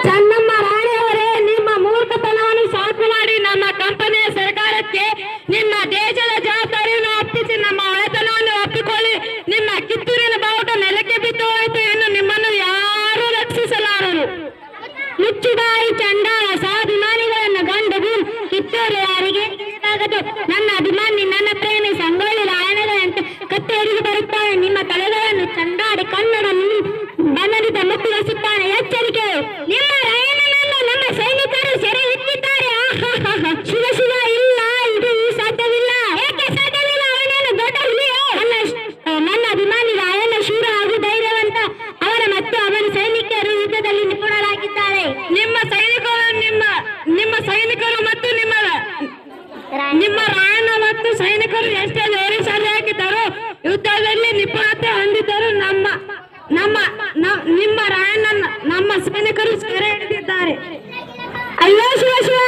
ಚೆನ್ನಮ್ಮ ರಾಣಿಯವರೇ, ನಿಮ್ಮ ಮೂರ್ಖತನವನ್ನು ಸಾಕು ಮಾಡಿ ನಮ್ಮ ಕಂಪನಿಯ ಸರ್ಕಾರಕ್ಕೆ ನಿಮ್ಮ ದೇಶದ ಜವಾಬ್ದಾರಿಯನ್ನು ಒಪ್ಪಿಸಿ ನಮ್ಮ ಒಳೆತನವನ್ನು ಒಪ್ಪಿಕೊಳ್ಳಿ. ನಿಮ್ಮ ಕಿತ್ತೂರಿನ ಬಾವುಟ ನೆಲಕ್ಕೆ ಬಿದ್ದು ಹೋಯಿತು ಎಂದು ನಿಮ್ಮನ್ನು ಯಾರೂ ರಕ್ಷಿಸಲಾರರು. ಮುಚ್ಚುಗಾಯಿ ಚಂಡಾಳ ಸ್ವಾಭಿಮಾನಿಗಳನ್ನು ಗಂಡು ಕಿತ್ತೂರು ಯಾರಿಗೆ ಆಗದು. ನನ್ನ ಅಭಿಮಾನಿ, ನನ್ನ ಪ್ರೇಮಿ ಸಂಗೊಳ್ಳಿ ರಾಯಣ್ಣಗಳಂತೆ ಕತ್ತೆ ಹಿಡಿದು ಬರುತ್ತಾನೆ. ನಿಮ್ಮ ತಲೆಗಳನ್ನು ಚಂಡಾಡಿ ಕನ್ನಡ ಬಣ್ಣದಿಂದ ಮುಕ್ತಿಗೊಳಿಸುತ್ತಾನೆ. ಎಚ್ಚರಿಕೆ, ನಿಮ್ಮ ರಾಯಣ್ಣನನ್ನು ನಮ್ಮ ಸೈನಿಕರು ಸೆರೆ ಹಿಡಿದಿದ್ದಾರೆ. ಶಿವ ಶಿವ, ಇಲ್ಲ, ಇದು ಸಾಧ್ಯವಿಲ್ಲ. ಏಕೆ ಸಾಧ್ಯವಿಲ್ಲ? ಅವನೇನು ದೊಡ್ಡ ಹುಲಿಯೋ? ನನ್ನ ಅಭಿಮಾನಿ ರಾಯಣ್ಣ ಶೂರ ಹಾಗೂ ಧೈರ್ಯವಂತ. ಅವರ ಮತ್ತು ಅವರ ಸೈನಿಕರು ಯುದ್ಧದಲ್ಲಿ ನಿಪುಣರಾಗಿದ್ದಾರೆ. ನಿಮ್ಮ ಸೈನಿಕರು ಮತ್ತು ನಿಮ್ಮ ರಾಯಣ್ಣ ಮತ್ತು ಸೈನಿಕರು ಎಷ್ಟೇ ಧೈರ್ಯಶಾಲಿಯಾಗಿದ್ದರು, ಯುದ್ಧದಲ್ಲಿ ನಿಪುಣತೆ ಹೊಂದಿದ್ದರು. ನಿಮ್ಮ ರಾಯಣ್ಣ ನಮ್ಮ ಸೈನಿಕರು ಸೆರೆ ಹಿಡಿದಿದ್ದಾರೆ. ಅಯ್ಯೋ ಶಿವ ಶಿವ.